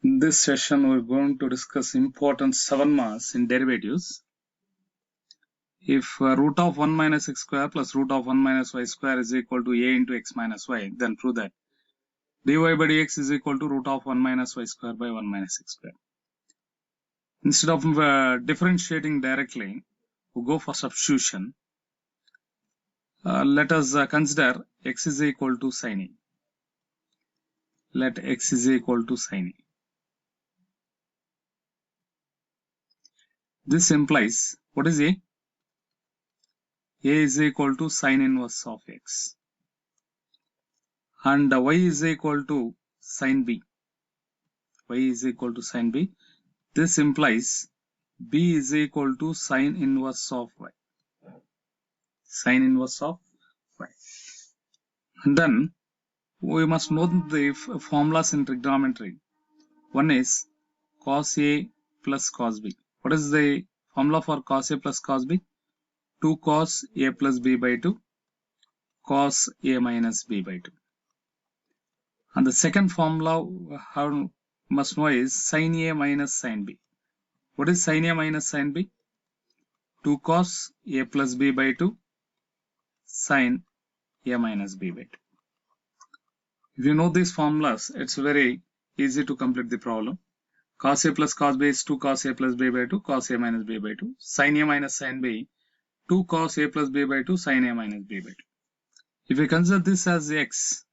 In this session, we're going to discuss important 7 marks in derivatives. If root of 1 minus x square plus root of 1 minus y square is equal to a into x minus y, then prove that dy by dx is equal to root of 1 minus y square by 1 minus x square. Instead of differentiating directly, we go for substitution. Let us consider x is equal to sin a. Let x is equal to sin a. This implies, what is a? A is equal to sin inverse of x. And y is equal to sin b. Y is equal to sin b. This implies b is equal to sin inverse of y. Sin inverse of y. And then we must know the formulas in trigonometry. One is cos a plus cos b. What is the formula for cos a plus cos b? 2 cos a plus b by 2 cos a minus b by 2. And the second formula how must know is sin a minus sin b. What is sin a minus sin b? 2 cos a plus b by 2 sin a minus b by 2. If you know these formulas, it's very easy to complete the problem. Cos a plus cos b is 2 cos a plus b by 2 cos a minus b by 2. Sin a minus sin b, 2 cos a plus b by 2 sin a minus b by 2. If we consider this as x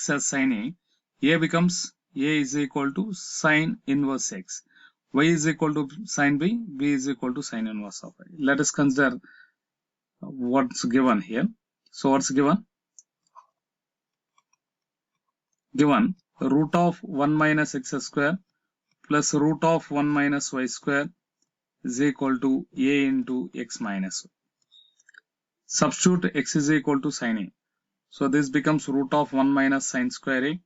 as sin a becomes a is equal to sin inverse x. Y is equal to sin b, b is equal to sin inverse of y. Let us consider what's given here. So what's given? Given root of 1 minus x square plus root of 1 minus y square is equal to a into x minus y. Substitute x is equal to sin a. So this becomes root of 1 minus sin square a.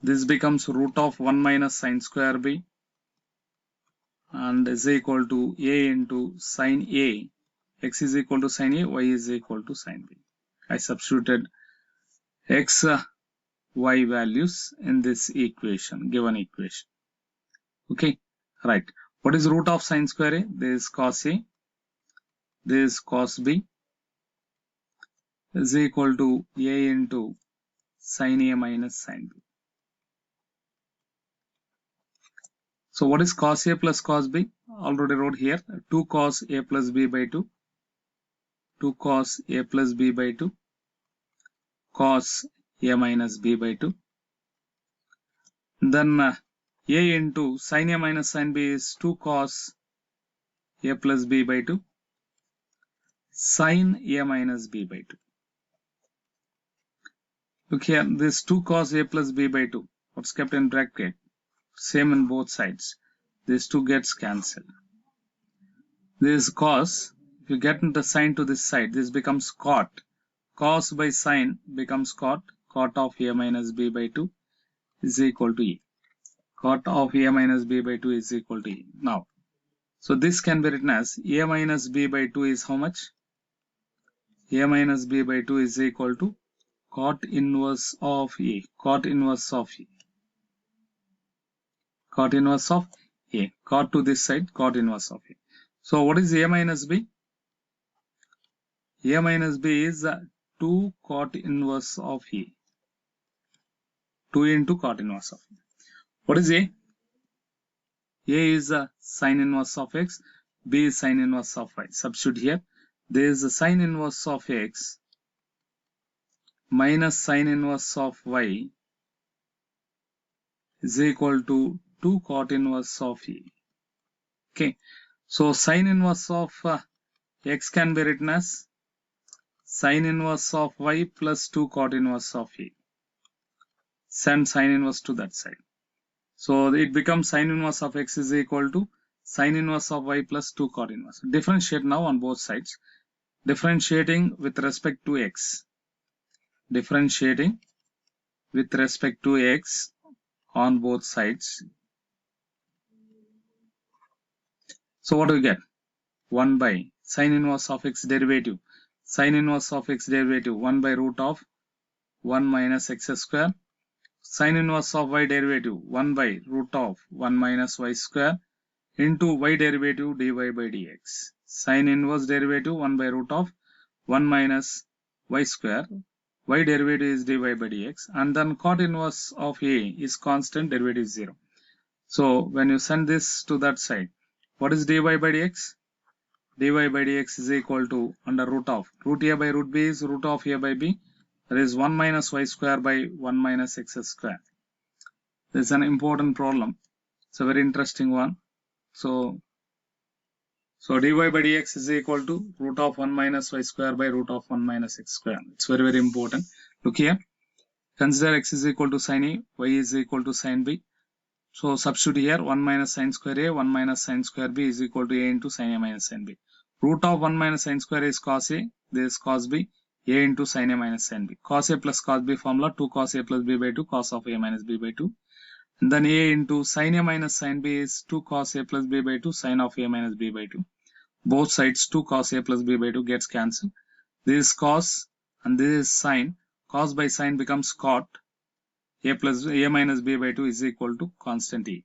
This becomes root of 1 minus sin square b and is equal to a into sin a. X is equal to sin a, y is equal to sin b. I substituted x, y values in this equation, given equation. Okay, right. What is root of sin square a? This is cos a. This is cos b is equal to a into sin a minus sin b. So what is cos a plus cos b? Already wrote here 2 cos a plus b by 2. 2 cos a plus b by 2 cos a minus b by 2. Then a into sin a minus sin b is 2 cos a plus b by 2 sin a minus b by 2. Look here, this 2 cos a plus b by 2, what's kept in bracket? Same in both sides. This 2 gets cancelled. This cos, if you get the sign to this side, this becomes cot. Cos by sin becomes cot. Cot of a minus b by 2 is equal to a. Cot of a minus b by 2 is equal to a. Now, so this can be written as a minus b by 2 is how much? A minus b by 2 is equal to cot inverse of a. Cot inverse of a. Cot inverse of a. Cot to this side, cot inverse of a. So what is a minus b? A minus b is 2 cot inverse of a. 2 into cot inverse of a. What is a? A is sin inverse of x. B is sin inverse of y. Substitute here. There is a sin inverse of x minus sin inverse of y is equal to 2 cot inverse of a. Okay. So sin inverse of x can be written as sin inverse of y plus 2 cot inverse of a. Send sin inverse to that side. So it becomes sin inverse of x is equal to sin inverse of y plus 2 cot inverse. Differentiate now on both sides. Differentiating with respect to x. Differentiating with respect to x on both sides. So what do we get? 1 by sin inverse of x derivative. Sin inverse of x derivative 1 by root of 1 minus x square. sine inverse of y derivative 1 by root of 1 minus y square into y derivative dy by dx. Sine inverse derivative 1 by root of 1 minus y square. Y derivative is dy by dx. And then cot inverse of a is constant, derivative is 0. So when you send this to that side, what is dy by dx? Dy by dx is equal to under root of root a by root b is root of a by b. That is 1 minus y square by 1 minus x square. This is an important problem. It's a very interesting one. So dy by dx is equal to root of 1 minus y square by root of 1 minus x square. It's very, very important. Look here. Consider x is equal to sin a, y is equal to sin b. So substitute here 1 minus sin square a, 1 minus sin square b is equal to a into sin a minus sin b. Root of 1 minus sin square is cos a, this is cos b, a into sin a minus sin b. Cos a plus cos b formula 2 cos a plus b by 2 cos of a minus b by 2. And then a into sin a minus sin b is 2 cos a plus b by 2 sin of a minus b by 2. Both sides 2 cos a plus b by 2 gets cancelled. This is cos and this is sin. Cos by sin becomes cot. A plus a minus b by 2 is equal to constant e.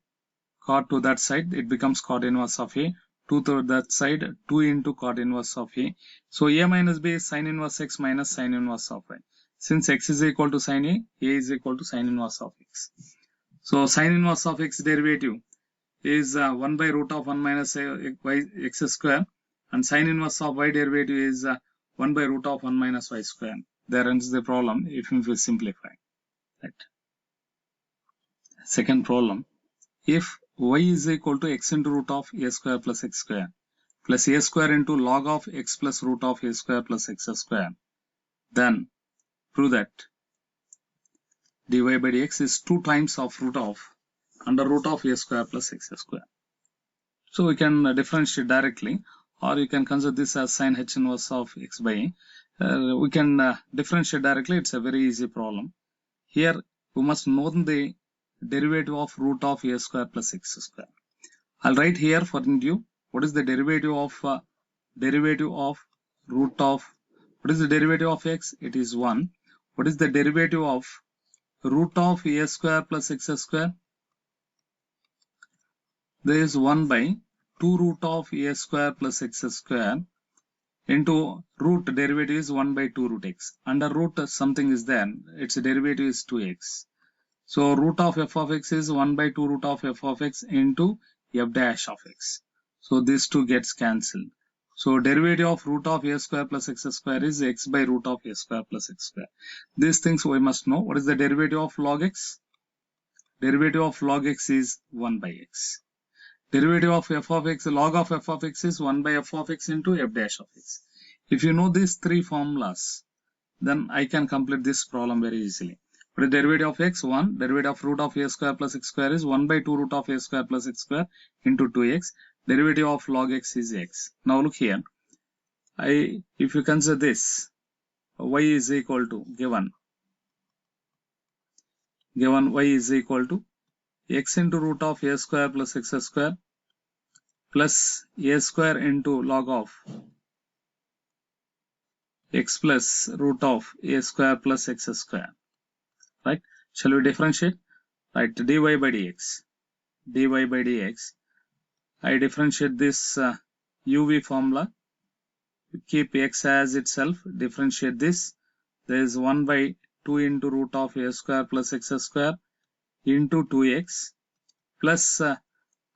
Cot to that side, it becomes cot inverse of a. 2 to that side, 2 into cot inverse of a. So a minus b is sin inverse x minus sin inverse of y. Since x is equal to sin a is equal to sin inverse of x. So sin inverse of x derivative is 1 by root of 1 minus y x square, and sin inverse of y derivative is 1 by root of 1 minus y square. There ends the problem if we simplify. Right. Second problem, if y is equal to x into root of a square plus x square plus a square into log of x plus root of a square plus x square, then prove that dy by dx is 2 times of root of under root of a square plus x square. So we can differentiate directly, or you can consider this as sin h inverse of x by a. We can differentiate directly. It's a very easy problem. Here we must know the derivative of root of a square plus x square. I'll write here for you what is the derivative of root of, what is the derivative of x? It is 1. What is the derivative of root of a square plus x square? There is 1 by 2 root of a square plus x square into root derivative is 1 by 2 root x. Under root something is there, its derivative is 2x. So root of f of x is 1 by 2 root of f of x into f dash of x. So this 2 gets cancelled. So derivative of root of a square plus x square is x by root of a square plus x square. These things we must know. What is the derivative of log x? Derivative of log x is 1 by x. Derivative of f of x, log of f of x is 1 by f of x into f dash of x. If you know these three formulas, then I can complete this problem very easily. But the derivative of x, 1, derivative of root of a square plus x square is 1 by 2 root of a square plus x square into 2x. Derivative of log x is x. Now look here. If you consider this, y is equal to given y is equal to x into root of a square plus x square plus a square into log of x plus root of a square plus x square. Right? Shall we differentiate? Right, dy by dx. dy by dx. I differentiate this uv formula. Keep x as itself. Differentiate this. There is 1 by 2 into root of a square plus x square into 2x plus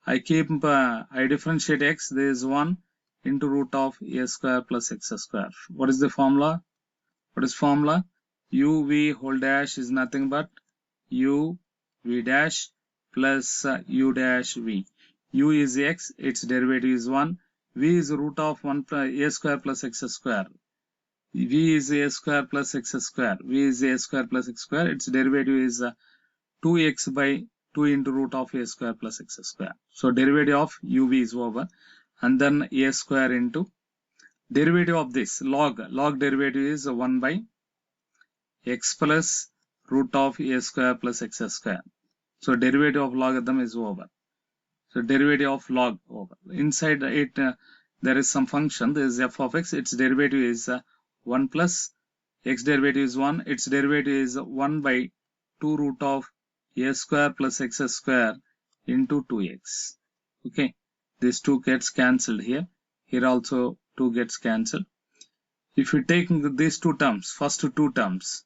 I differentiate x. There is 1 into root of a square plus x square. What is the formula? What is formula? uv whole dash is nothing but u v dash plus u dash v. U is x, its derivative is 1. V is root of 1 plus a square plus x square. V is a square plus x square. V is a square plus x square. Its derivative is 2x by 2 into root of a square plus x square. So derivative of uv is over. And then a square into derivative of this log derivative is 1 by x plus root of a square plus x square. So derivative of logarithm is over. So derivative of log over. Inside it there is some function. There is f of x. Its derivative is 1 plus x derivative is 1. Its derivative is 1 by 2 root of a square plus x square into 2x. Okay, these 2 gets cancelled here. Here also 2 gets cancelled. If you take these 2 terms, first two terms,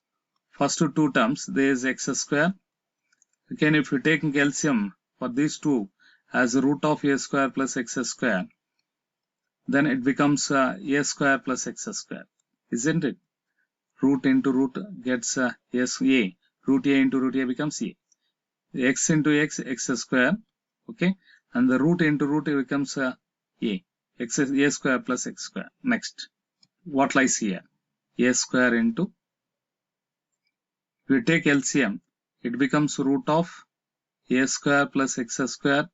there is x square. Again, if you take LCM for these 2 as root of a square plus x square, then it becomes a square plus x square, isn't it? Root into root gets a. Root a into root a becomes a. X into x, x square. Okay, and the root into root becomes a. X is a square plus x square. Next, what lies here? A square into. If we take LCM, it becomes root of a square plus x square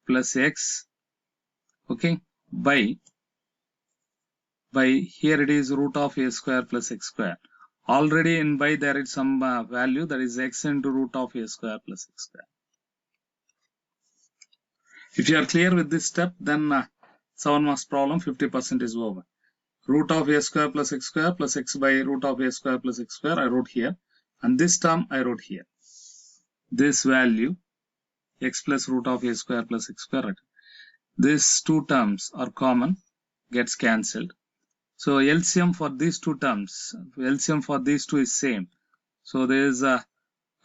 plus x. Okay, by here it is root of a square plus x square. Already in by there is some value, that is x into root of a square plus x square. If you are clear with this step, then 7 marks problem 50% is over. Root of a square plus x square plus x by root of a square plus x square I wrote here, and this term I wrote here. This value x plus root of a square plus x square. These 2 terms are common, gets cancelled. So LCM for these 2 terms, LCM for these 2 is same. So there is a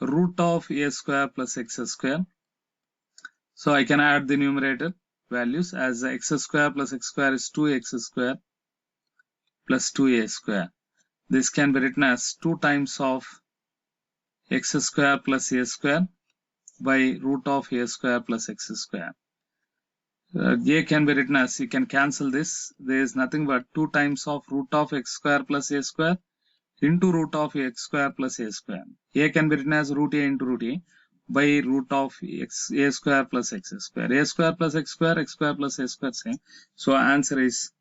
root of a square plus x square. So I can add the numerator values as x square plus x square is 2x square plus 2a square. This can be written as 2 times of x square plus a square by root of a square plus x square. A can be written as, you can cancel this, there is nothing but 2 times of root of x square plus a square into root of x square plus a square. A can be written as root a into root a by root of a square plus x square. A square plus x square plus a square same. So answer is,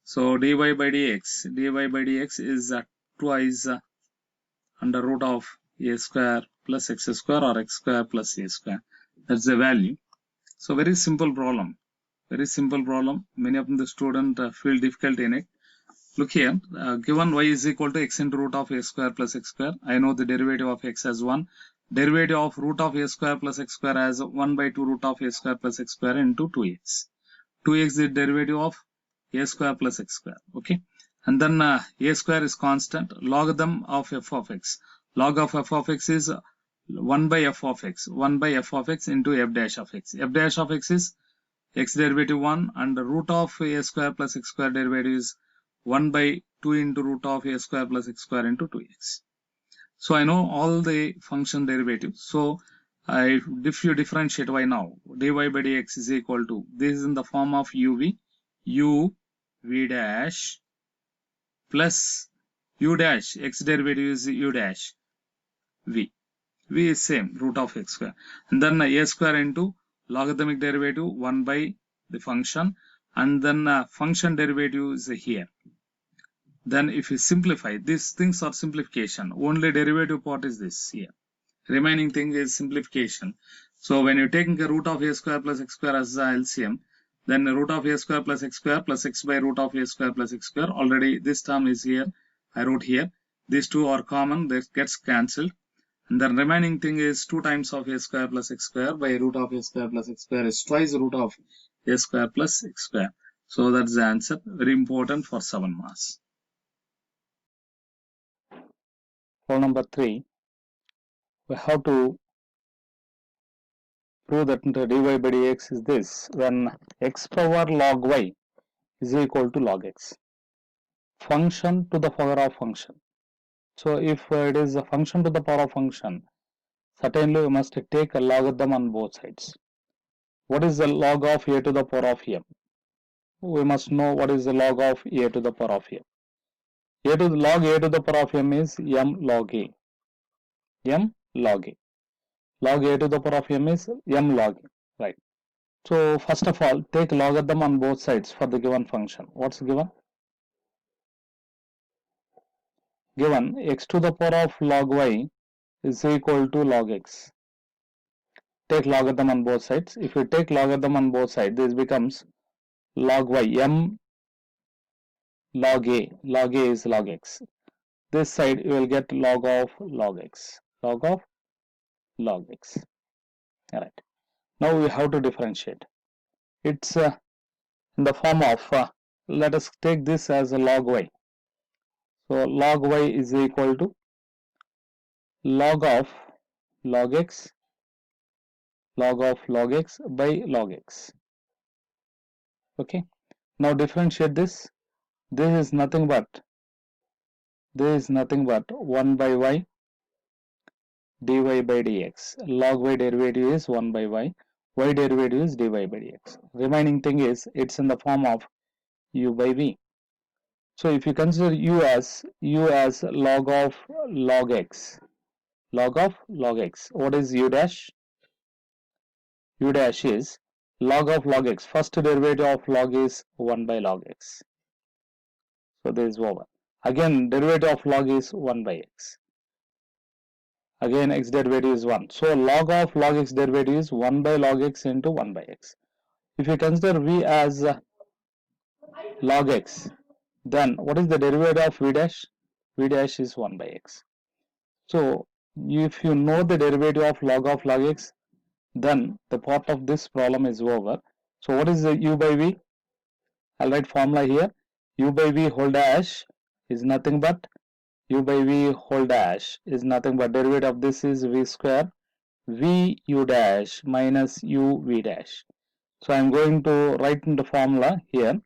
so dy by dx is twice under root of a square plus x square or x square plus a square. That's the value. So very simple problem. Very simple problem. Many of the students feel difficult in it. Look here, given y is equal to x into root of a square plus x square. I know the derivative of x as 1. Derivative of root of a square plus x square as 1 by 2 root of a square plus x square into 2x. 2x is the derivative of a square plus x square. Okay. And then a square is constant. Logarithm of f of x. Log of f of x is 1 by f of x. 1 by f of x into f dash of x. F dash of x is x derivative 1, and the root of a square plus x square derivative is 1 by 2 into root of a square plus x square into 2x. So I know all the function derivatives. So if you differentiate y now, dy by dx is equal to, this is in the form of uv, u v dash plus u dash, x derivative is u dash v. V is same, root of x square. And then a square into logarithmic derivative 1 by the function, and then function derivative is here. Then if you simplify, these things are simplification. Only derivative part is this here. Remaining thing is simplification. So when you're taking the root of a square plus x square as the LCM, then the root of a square plus x square plus x by root of a square plus x square. Already this term is here. I wrote here. These 2 are common. This gets cancelled. And the remaining thing is 2 times of a square plus x square by root of a square plus x square is twice root of a square plus x square. So that's the answer. Very important for 7 marks. Problem number 3. We have to prove that dy by dx is this when x power log y is equal to log x. Function to the power of function. So if it is a function to the power of function, certainly we must take a logarithm on both sides. What is the log of a to the power of m? We must know what is the log of a to the power of m. A to the log a to the power of m is m log a. M log a. Log a to the power of m is m log a. Right. So first of all, take logarithm on both sides for the given function. What's given? Given x to the power of log y is equal to log x. Take logarithm on both sides. If you take logarithm on both sides, this becomes log y, m log a. Log a is log x. This side you will get log of log x. Log of log x. All right. Now we have to differentiate. It's in the form of, let us take this as a log y. So log y is equal to log of log x, log of log x by log x. Okay. Now differentiate this. This is nothing but 1 by y dy by dx. Log y derivative is 1 by y derivative is dy by dx. Remaining thing is it's in the form of u by v. So if you consider u as log of log x, what is u dash? U dash is log of log x. First derivative of log is 1 by log x. So this is over. Again derivative of log is 1 by x. Again x derivative is 1. So log of log x derivative is 1 by log x into 1 by x. If you consider v as log x, then what is the derivative of v dash? V dash is 1 by x. So if you know the derivative of log x, then the part of this problem is over. So what is the u by v? I'll write formula here. U by v whole dash is nothing but derivative of this is v square v u dash minus u v dash. So I'm going to write in the formula here.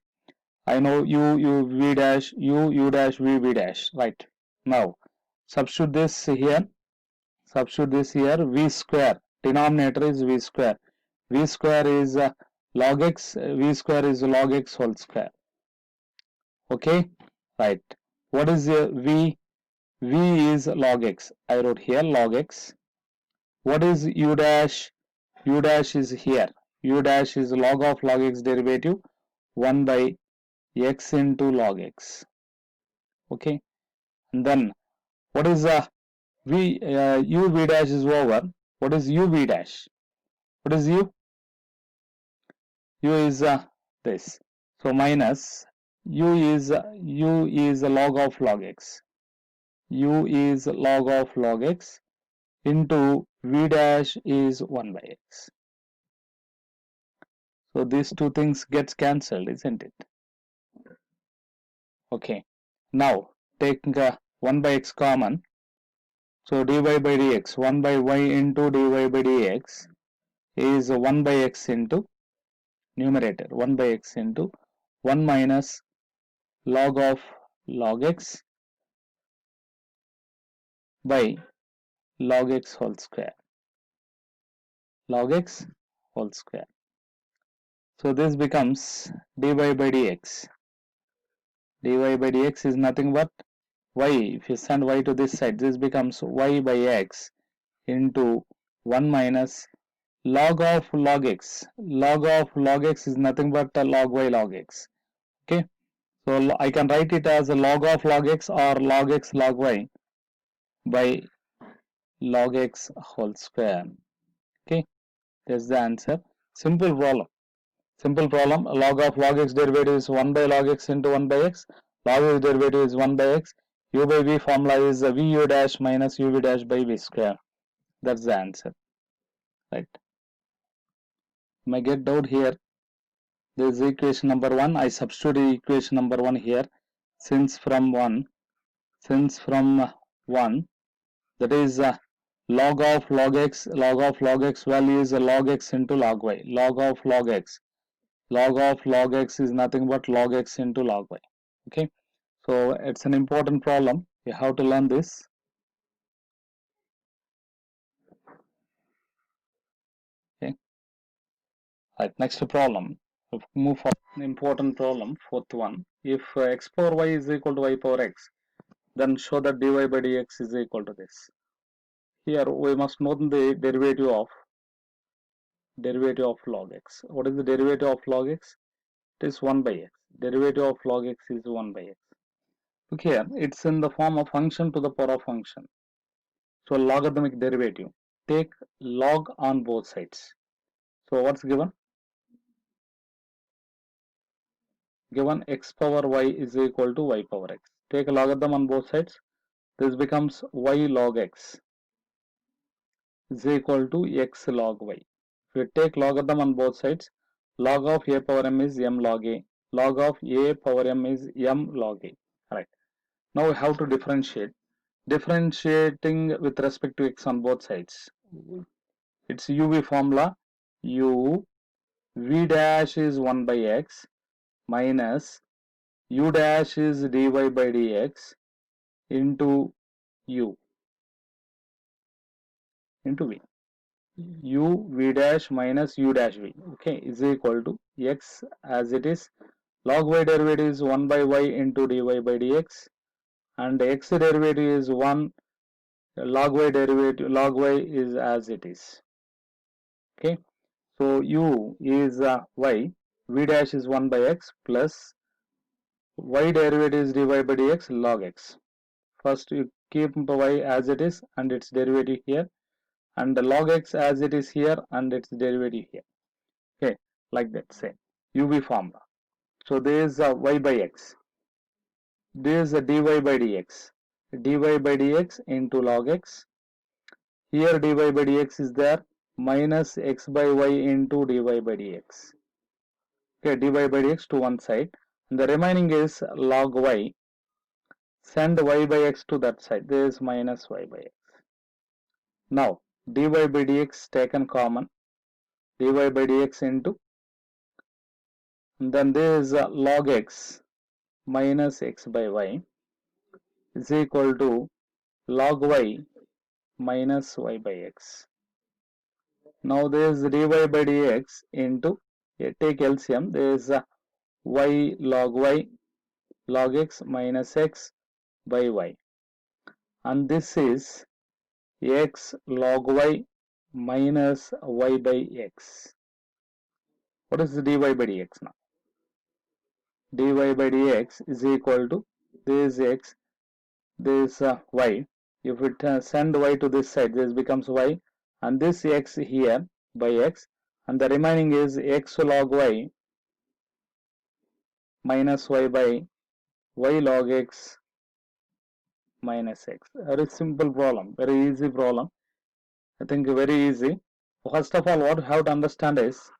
I know u v dash u dash v dash, right? Now substitute this here. V square, denominator is v square. V square is log x, v square is log x whole square. Okay, right. What is v? V is log x. I wrote here log x. What is u dash? U dash is here. U dash is log of log x derivative 1 by x into log x. Okay, and then what is u v dash is over. What is u v dash? What is u? U is this. So minus u is log of log x. U is log of log x into v dash is 1 by x. So these two things gets cancelled, isn't it? Okay. Now take 1 by x common. So dy by dx, 1 by y into dy by dx is 1 by x into numerator, 1 by x into 1 minus log of log x by log x whole square. Log x whole square. So this becomes dy by dx. Dy by dx is nothing but y. If you send y to this side, this becomes y by x into 1 minus log of log x. Log of log x is nothing but log y log x. Okay, so I can write it as a log of log x or log x log y by log x whole square. Okay, that's the answer. Simple problem. Simple problem. Log of log x derivative is 1 by log x into 1 by x. Log x derivative is 1 by x. U by v formula is v u dash minus u v dash by v square. That's the answer. Right. May get doubt here. This is equation number 1. I substitute equation number 1 here. Since from 1 that is log of log x value is log x into log y. Log of log x is nothing but log x into log y. Okay, so it's an important problem. You have to learn this. Okay, right, next problem. Move for an important problem, fourth one. If x power y is equal to y power x, then show that dy by dx is equal to this. Here we must know the derivative of log x. What is the derivative of log x? It is 1 by x. Derivative of log x is 1 by x. Look here, it's in the form of function to the power of function. So logarithmic derivative. Take log on both sides. So what's given? Given x power y is equal to y power x. Take a logarithm on both sides. This becomes y log x is equal to x log y. If you take logarithm on both sides, log of a power m is m log a. Log of a power m is m log a. Right. Now we have to differentiate. Differentiating with respect to x on both sides. It's uv formula. U v dash is 1 by x minus u dash is dy by dx into u into v. U v dash minus u dash v, okay, is equal to x as it is. Log y derivative is 1 by y into dy by dx, and x derivative is 1, log y derivative, log y is as it is. Okay, so u is y, v dash is 1 by x plus y derivative is dy by dx log x. First you keep y as it is and its derivative here, and the log x as it is here and its derivative here. Okay, like that, say uv formula. So there is y by x, there is a dy by dx, dy by dx into log x. Here dy by dx is there, minus x by y into dy by dx. Okay, dy by dx to one side, and the remaining is log y. Send y by x to that side, there is minus y by x. Now dy by dx taken common, dy by dx into, and then there is log x minus x by y is equal to log y minus y by x. Now there is dy by dx into, take LCM, there is y log x minus x by y, and this is x log y minus y by x. What is the dy by dx now? Dy by dx is equal to, this x, this y. If it send y to this side, this becomes y, and this x here by x, and the remaining is x log y minus y by y log x minus x. Very simple problem, very easy problem. I think very easy. First of all, what we have to understand is,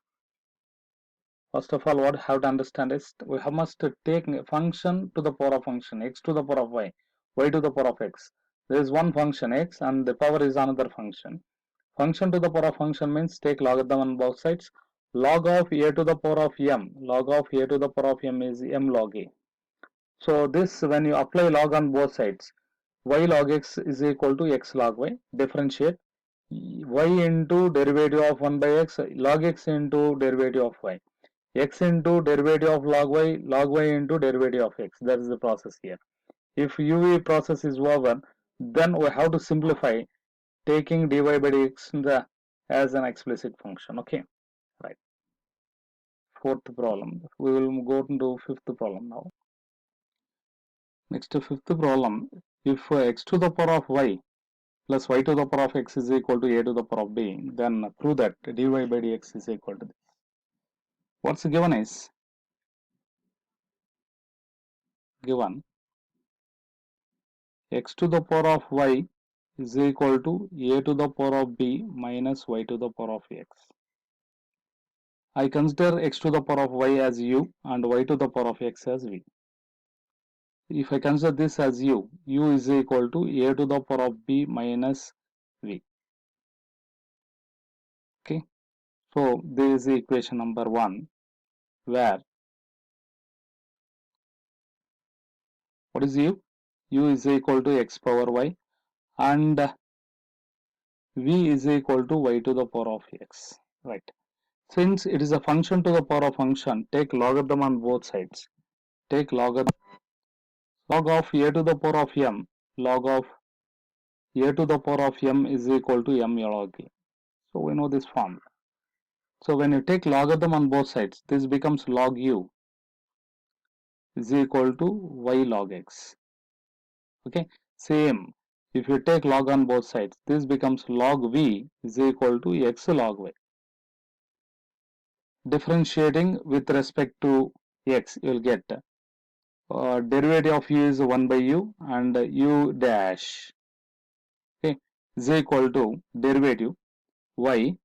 we must take function to the power of function, x to the power of y to the power of x. There is one function x and the power is another function. Function to the power of function means take logarithm on both sides. Log of a to the power of m, log of a to the power of m is m log a. So this, when you apply log on both sides, y log x is equal to x log y. Differentiate y into derivative of 1 by x, log x into derivative of y, x into derivative of log y into derivative of x. That is the process here. If uv process is over, then we have to simplify, taking dy by dx as an explicit function. Okay, right. Fourth problem. We will go to fifth problem now. Next, fifth problem. If x to the power of y plus y to the power of x is equal to a to the power of b, then prove that dy by dx is equal to this. What's given is, given x to the power of y is equal to a to the power of b minus y to the power of x. I consider x to the power of y as u and y to the power of x as v. If I consider this as u is equal to a to the power of b minus v. Okay, so this is equation number 1, where what is u? U is equal to x power y and v is equal to y to the power of x. Right. Since it is a function to the power of function, take logarithm on both sides. Take logarithm, log of a to the power of m, log of a to the power of m is equal to m log a. So we know this formula. So when you take logarithm on both sides, this becomes log u is equal to y log x. Okay, same. If you take log on both sides, this becomes log v is equal to x log y. Differentiating with respect to x, you will get derivative of u is 1 by u and u dash, okay, is equal to derivative y,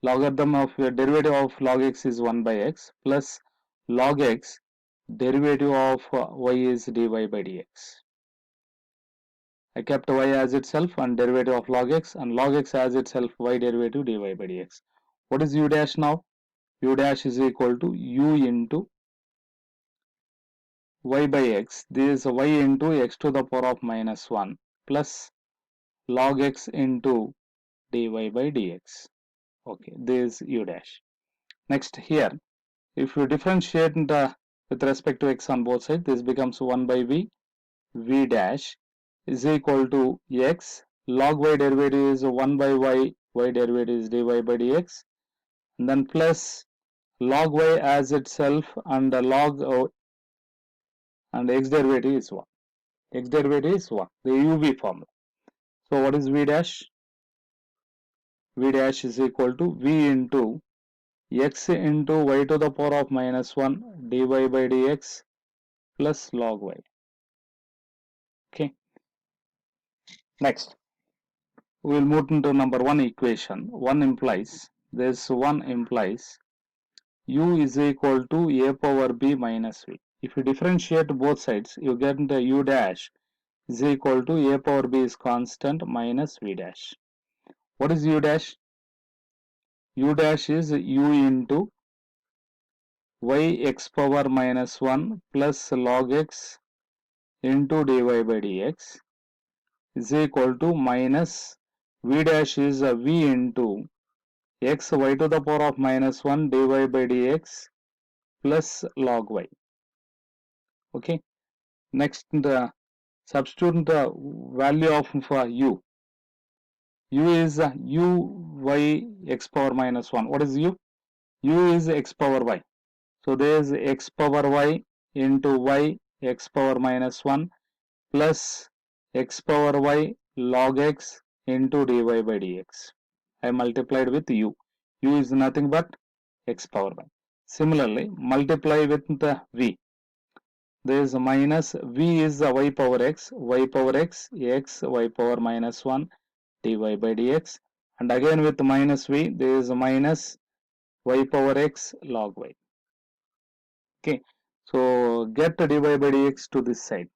logarithm of derivative of log x is 1 by x, plus log x, derivative of y is dy by dx. I kept y as itself and derivative of log x, and log x as itself y derivative dy by dx. What is u dash now? U dash is equal to u into y by x. This is y into x to the power of minus 1 plus log x into dy by dx. Okay, this is u dash. Next here, if you differentiate with respect to x on both sides, this becomes 1 by v dash is equal to x, log y derivative is 1 by y derivative is dy by dx, and then plus log y as itself and log and x derivative is 1. X derivative is 1, the uv formula. So what is v dash? V dash is equal to v into x into y to the power of minus 1 dy by dx plus log y. Okay. Next, we will move into number 1 equation. This one implies u is equal to a power b minus v. If you differentiate both sides, you get the u dash is equal to a power b is constant minus v dash. What is u dash? U dash is u into y x power minus 1 plus log x into dy by dx is equal to minus v dash is v into x y to the power of minus 1 dy by dx plus log y. Okay. Next, substitute the value of u. U is u y x power minus 1. What is u? U is x power y. So there is x power y into y x power minus 1 plus x power y log x into dy by dx. I multiplied with u. U is nothing but x power y. Similarly, multiply with the v. There is minus v is the y power x, y power minus 1 dy by dx, and again with minus v there is minus y power x log y. Okay, so get dy by dx to this side,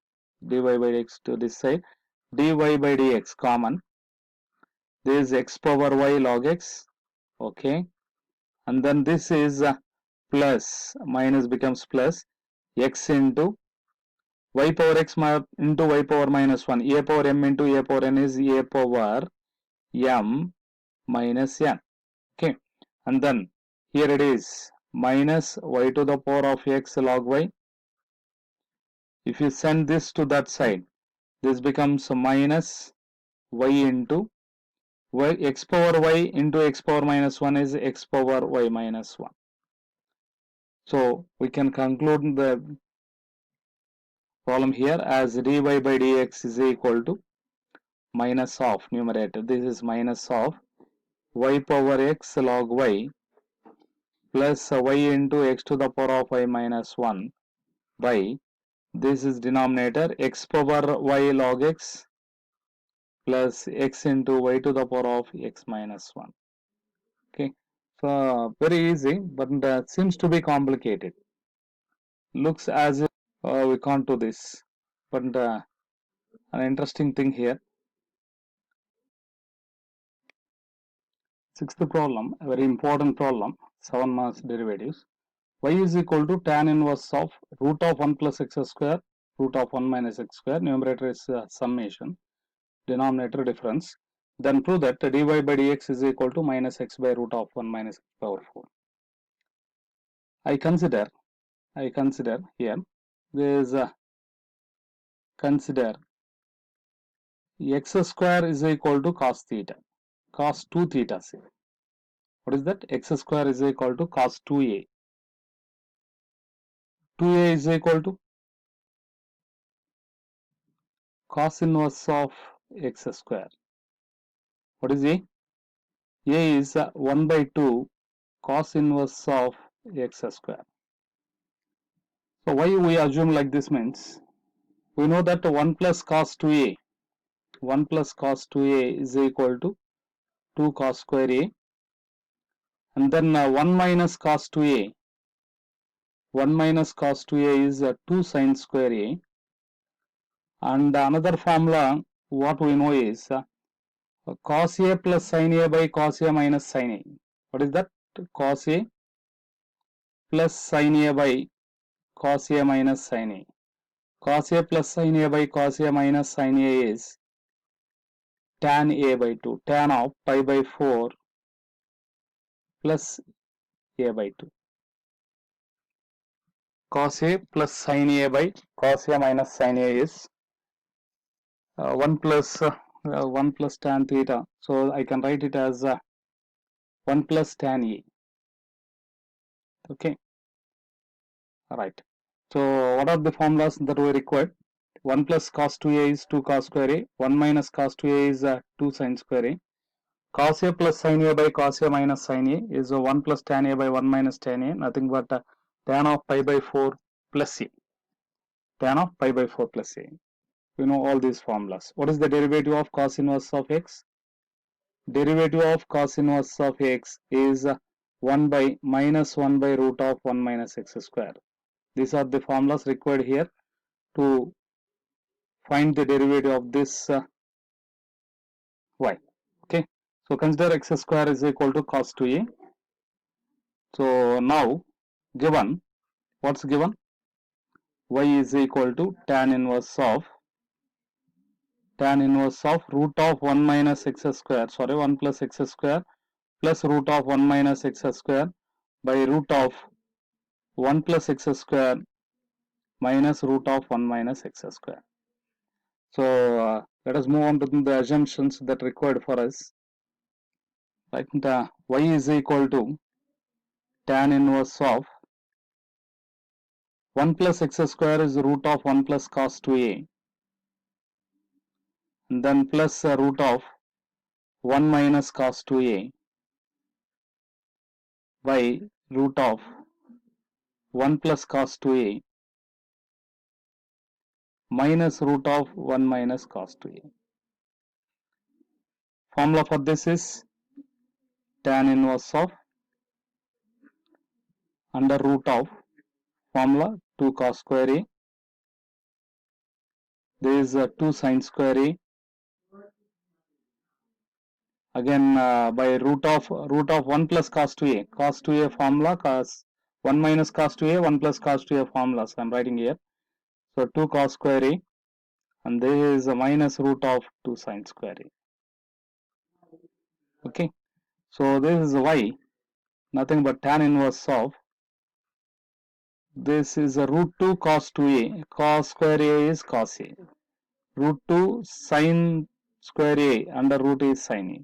dy by dx to this side, dy by dx common, there is x power y log x. Okay, and then this is plus, minus becomes plus, x into y power x into y power minus 1, a power m into a power n is a power m minus n. Okay, and then here it is minus y to the power of x log y. If you send this to that side, this becomes minus y into y, x power y into x power minus 1 is x power y minus 1. So we can conclude the problem here as dy by dx is equal to minus of numerator. This is minus of y power x log y plus y into x to the power of y minus 1 by, this is denominator, x power y log x plus x into y to the power of x minus 1. Okay, so very easy, but seems to be complicated. Looks as if we can't do this, but an interesting thing here. Sixth problem, a very important problem, 7 marks derivatives. Y is equal to tan inverse of root of 1 plus x square, root of 1 minus x square, numerator is summation, denominator difference. Then prove that dy by dx is equal to minus x by root of 1 minus x power 4. I consider here, there is consider x square is equal to cos theta, cos 2 theta. Say, what is that? X square is equal to cos 2a. 2a is equal to cos inverse of x square. What is a? A is 1 by 2 cos inverse of x square. So why we assume like this means, we know that 1 plus cos 2a, 1 plus cos 2a is equal to 2 cos square a. and then 1 minus cos 2a. 1 minus cos 2a is 2 sin square a. And another formula, what we know is cos a plus sin a by cos a minus sin a. What is that? Cos a plus sin a by cos a minus sin a. Cos a plus sin a by cos a minus sin a is tan a by 2. Tan of pi by 4 plus a by 2. Cos a plus sin a by cos a minus sin a is 1 plus tan theta. So I can write it as 1 plus tan a. Okay. All right. So what are the formulas that we required? 1 plus cos 2a is 2 cos square a. 1 minus cos 2a is 2 sin square a. Cos a plus sin a by cos a minus sin a is 1 plus tan a by 1 minus tan a. Nothing but tan of pi by 4 plus a. Tan of pi by 4 plus a. You know all these formulas. What is the derivative of cos inverse of x? Derivative of cos inverse of x is 1 by minus 1 by root of 1 minus x square. These are the formulas required here to find the derivative of this y. Okay. So consider x square is equal to cos 2a. So now given, what's given? Y is equal to tan inverse of root of 1 minus x square, 1 plus x square plus root of 1 minus x square by root of 1 plus x square minus root of 1 minus x square. So let us move on to the assumptions that required for us. Right, y is equal to tan inverse of 1 plus x square is root of 1 plus cos 2a, and then plus root of 1 minus cos 2a by root of 1 plus cos 2a minus root of 1 minus cos 2a. Formula for this is tan inverse of under root of formula 2 cos square a. There is 2 sin square a. Again by root of 1 plus cos 2a. Cos 2a formula, cos 1 minus cos 2a, 1 plus cos 2a formulas I am writing here. So 2 cos square a, and there is a minus root of 2 sin square a. Okay. So this is y, nothing but tan inverse of, this is a root 2 cos 2a. Cos square a is cos a. Root 2 sin square a under root is sin a.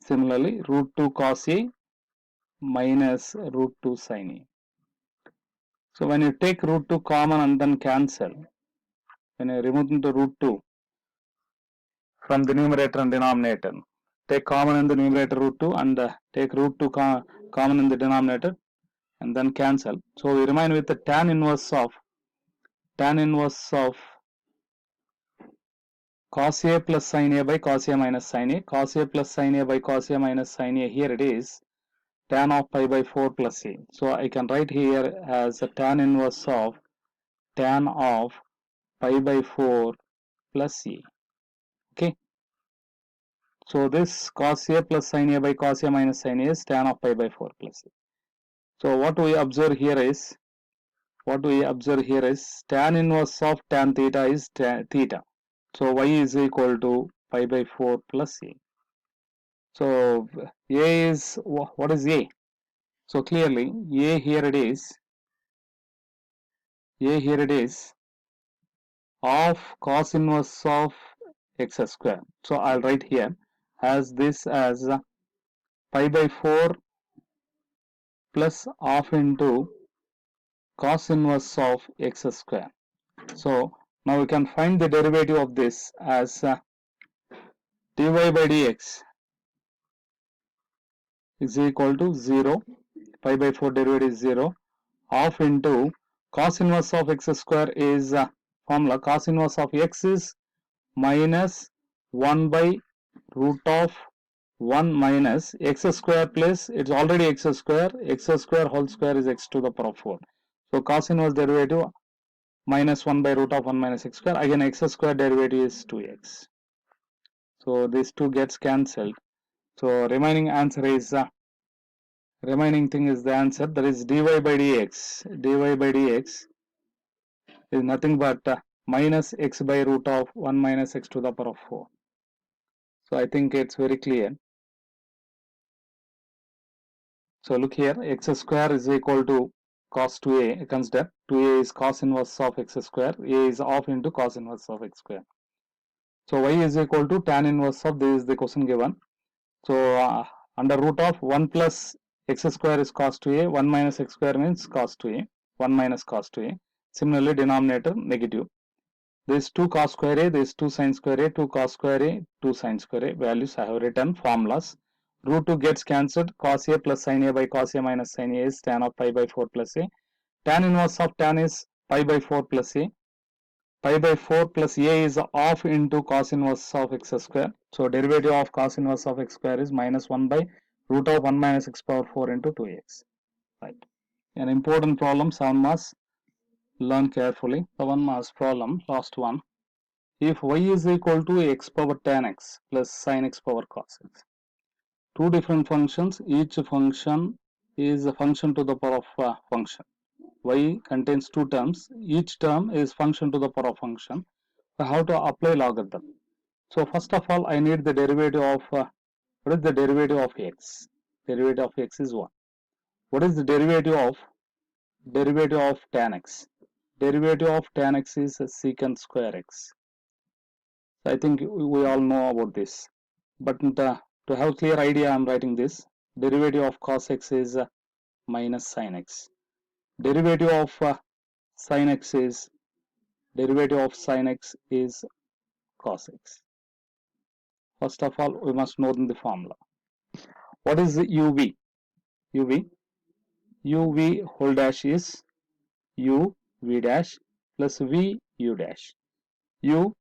Similarly, root 2 cos a minus root 2 sin a. So when you take root 2 common and then cancel, when you remove the root 2 from the numerator and denominator, take common in the numerator root 2 and take root 2 common in the denominator and then cancel. So we remain with the tan inverse of cos a plus sin a by cos a minus sin a. Cos a plus sin a by cos a minus sin a, here it is tan of pi by 4 plus a. So I can write here as a tan inverse of tan of pi by 4 plus a. Okay. So this cos a plus sin a by cos a minus sin a is tan of pi by 4 plus a. So what we observe here is tan inverse of tan theta is theta. So y is equal to pi by 4 plus a. So a is, what is a? So clearly a here it is of cos inverse of x square. So I'll write here as this as pi by 4 plus half into cos inverse of x square. So now we can find the derivative of this as dy by dx is equal to 0. Pi by 4 derivative is 0. Half into cos inverse of x square is formula cos inverse of x is minus 1 by root of 1 minus x square plus, it's already x square whole square is x to the power of 4. So cos inverse derivative minus 1 by root of 1 minus x square, again x square derivative is 2x. So these two gets cancelled. So remaining answer is, remaining thing is the answer, that is dy by dx. Dy by dx is nothing but minus x by root of 1 minus x to the power of 4. So I think it's very clear. So look here, x square is equal to cos 2a. Consider 2a is cos inverse of x square, a is half into cos inverse of x square. So y is equal to tan inverse of, this is the question given. So under root of 1 plus x square is cos 2a, 1 minus x square means cos 2a, 1 minus cos 2a. Similarly, denominator negative. This 2 cos square a, this 2 sin square a, 2 cos square a, 2 sin square a. Values I have written, formulas. Root 2 gets cancelled. Cos a plus sin a by cos a minus sin a is tan of pi by 4 plus a. Tan inverse of tan is pi by 4 plus a. Pi by 4 plus a is half into cos inverse of x square. So derivative of cos inverse of x square is minus 1 by root of 1 minus x power 4 into 2x. Right. An important problem, 7 marks. Learn carefully. 7 marks problem, last one. If y is equal to x power tan x plus sin x power cos x. Two different functions, each function is a function to the power of function. Y contains two terms, each term is function to the power of function. So how to apply logarithm? So first of all, I need the derivative of, what is the derivative of x? Derivative of x is 1. What is the derivative of tan x? Derivative of tan x is secant square x. So I think we all know about this. But to have clear idea, I am writing this. Derivative of cos x is minus sin x. Derivative of sin x is cos x. First of all, we must know the formula. What is the uv? uv whole dash is u v dash plus v u dash. U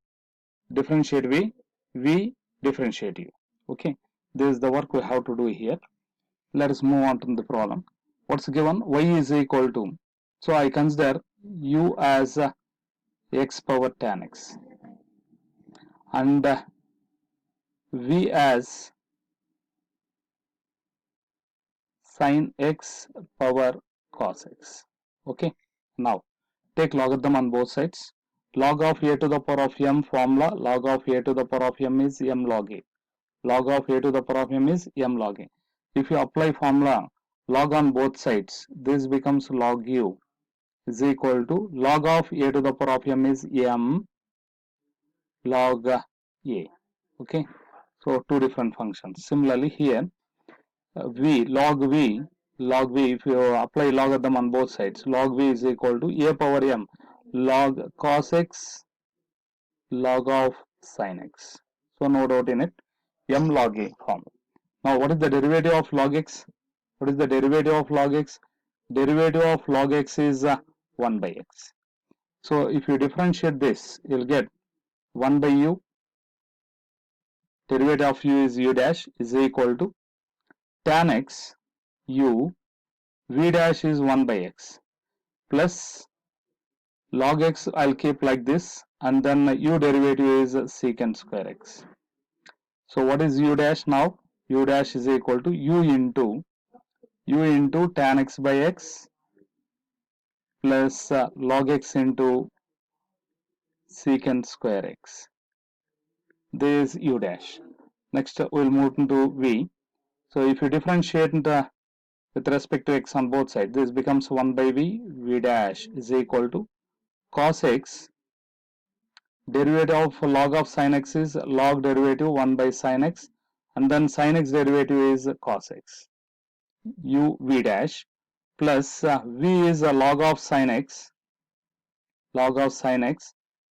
differentiate v differentiate u. Okay, this is the work we have to do here. Let us move on to the problem. What's given? Y is equal to, so I consider u as x power tan x and v as sin x power cos x. Okay, now take logarithm on both sides. Log of a to the power of m formula, log of a to the power of m is m log a. Log of a to the power of m is m log a. If you apply formula log on both sides, this becomes log u is equal to log of a to the power of m is m log a. Okay, so two different functions. Similarly here, log v, if you apply logarithm on both sides, log v is equal to a power m log cos x log of sin x. So no doubt in it, m log a form. Now what is the derivative of log x? What is the derivative of log x? Derivative of log x is 1 by x. So if you differentiate this, you'll get 1 by u, derivative of u is u dash is equal to tan x u v dash is 1 by x plus log x, I'll keep like this, and then u derivative is secant square x. So what is u dash now? U dash is equal to u into tan x by x plus log x into secant square x. This is u dash. Next we'll move into v. So if you differentiate with respect to x on both sides, this becomes 1 by v dash is equal to cos x, derivative of log of sin x is log derivative 1 by sin x, and then sin x derivative is cos x, u v dash plus v is a log of sin x,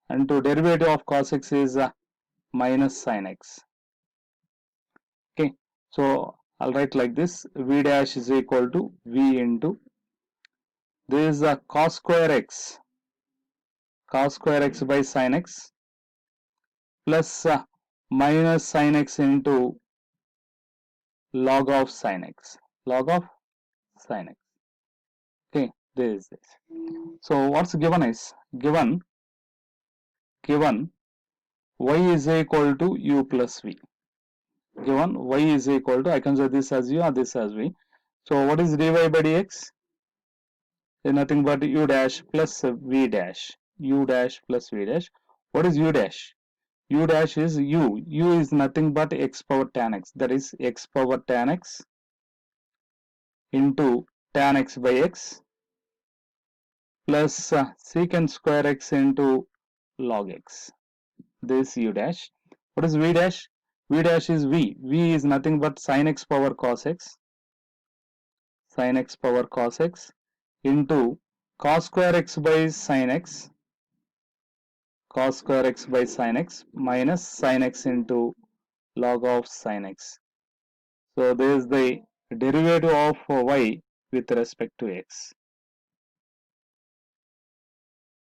and to derivative of cos x is minus sin x. Okay, so I'll write like this, v dash is equal to v into, this is cos square x by sin x plus minus sin x into log of sin x. Log of sin x. Okay, this is this. So what's given is given y is equal to u plus v. Given y is equal to, I consider this as u or this as v. So what is dy by dx? Is nothing but u dash plus v dash. U dash plus v dash. What is u dash? U dash is u. U is nothing but x power tan x. That is x power tan x into tan x by x plus secant square x into log x. This u dash. What is v dash? V dash is v. V is nothing but sin x power cos x. Sin x power cos x into cos square x by sin x. Cos square x by sin x minus sin x into log of sin x. So this is the derivative of y with respect to x.